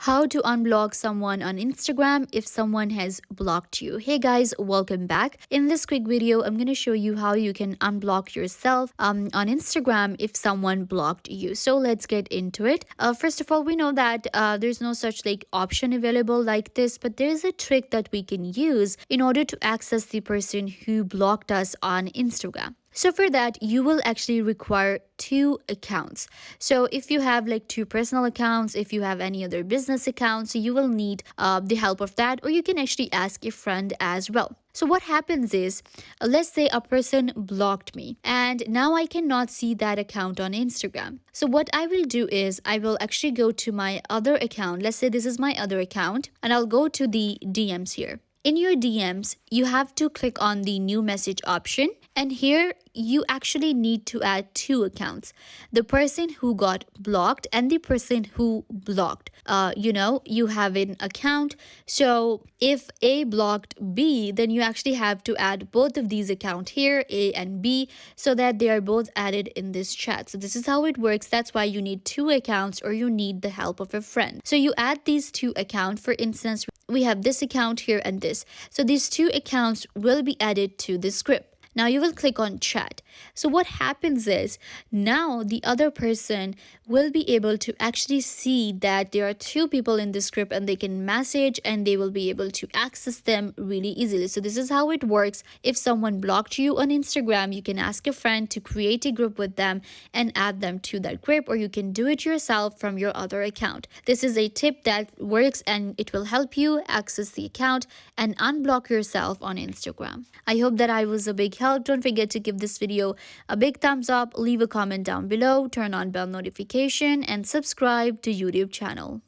How to unblock someone on Instagram if someone has blocked you. Hey guys, welcome back. In this quick video, I'm going to show you how you can unblock yourself on Instagram if someone blocked you. So let's get into it. First of all, we know that there's no such option available like this, but there is a trick that we can use in order to access the person who blocked us on Instagram. So for that, you will actually require two accounts. So if you have two personal accounts, if you have any other business accounts, you will need the help of that, or you can actually ask a friend as well. So what happens is, let's say a person blocked me and now I cannot see that account on Instagram. So what I will do is I will actually go to my other account. Let's say this is my other account and I'll go to the DMs here. In your DMs, you have to click on the new message option, and here you actually need to add two accounts: the person who got blocked and the person who blocked. You have an account. So if A blocked B, then you actually have to add both of these accounts here, A and B, so that they are both added in this chat. So this is how it works. That's why you need two accounts, or you need the help of a friend. So you add these two accounts. For instance, we have this account here and this. So these two accounts will be added to this script. Now you will click on chat. So what happens is now the other person will be able to actually see that there are two people in this group and they can message and they will be able to access them really easily. So this is how it works. If someone blocked you on Instagram, you can ask a friend to create a group with them and add them to that group, or you can do it yourself from your other account. This is a tip that works and it will help you access the account and unblock yourself on Instagram. I hope that I was a big help. Don't forget to give this video a big thumbs up, leave a comment down below, turn on bell notification, and subscribe to YouTube channel.